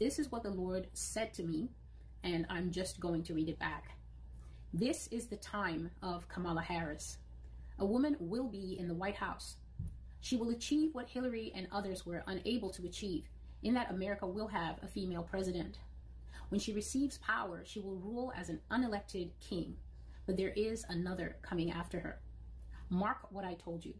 this is what the Lord said to me, and I'm just going to read it back. This is the time of Kamala Harris. A woman will be in the White House. She will achieve what Hillary and others were unable to achieve, in that America will have a female president. When she receives power, she will rule as an unelected king, but there is another coming after her. Mark what I told you.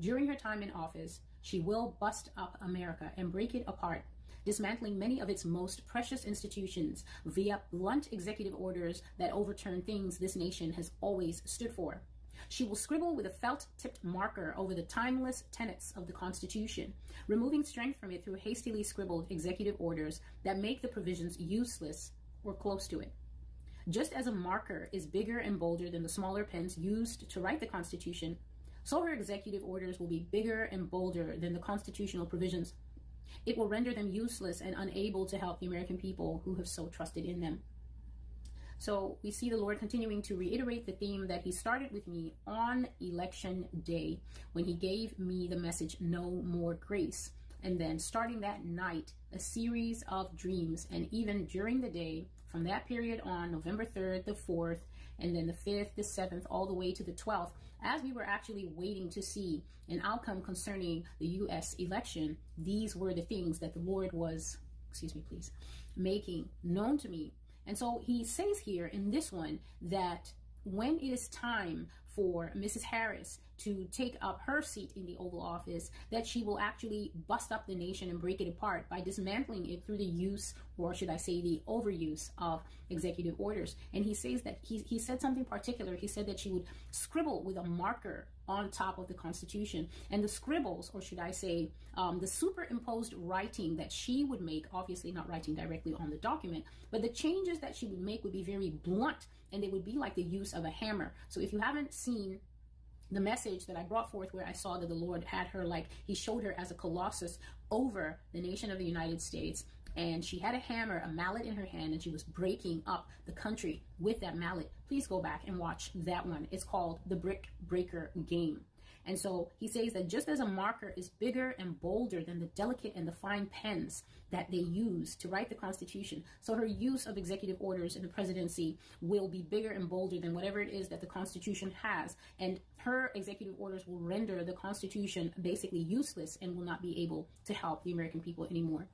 During her time in office, she will bust up America and break it apart, dismantling many of its most precious institutions via blunt executive orders that overturn things this nation has always stood for. She will scribble with a felt-tipped marker over the timeless tenets of the Constitution, removing strength from it through hastily scribbled executive orders that make the provisions useless or close to it. Just as a marker is bigger and bolder than the smaller pens used to write the Constitution, so her executive orders will be bigger and bolder than the constitutional provisions. It will render them useless and unable to help the American people who have so trusted in them. So we see the Lord continuing to reiterate the theme that he started with me on election day when he gave me the message, no more grace. And then starting that night, a series of dreams. And even during the day, from that period on, November 3rd, the 4th, and then the 5th, the 7th, all the way to the 12th, as we were actually waiting to see an outcome concerning the U.S. election, these were the things that the Lord was, making known to me. And so he says here in this one that when it is time for Mrs. Harris to take up her seat in the Oval Office, that she will actually bust up the nation and break it apart by dismantling it through the use, or should I say the overuse, of executive orders. And he says that he said something particular. He said that she would scribble with a marker on top of the Constitution, and the scribbles, or should I say the superimposed writing that she would make, obviously not writing directly on the document, but the changes that she would make would be very blunt, and they would be like the use of a hammer. So if you haven't seen the message that I brought forth, where I saw that the Lord had her, like he showed her as a colossus over the nation of the United States, and she had a hammer, a mallet in her hand, and she was breaking up the country with that mallet. Please go back and watch that one. It's called The Brick Breaker Game. And so he says that just as a marker is bigger and bolder than the delicate and the fine pens that they use to write the Constitution, so her use of executive orders in the presidency will be bigger and bolder than whatever it is that the Constitution has. And her executive orders will render the Constitution basically useless and will not be able to help the American people anymore.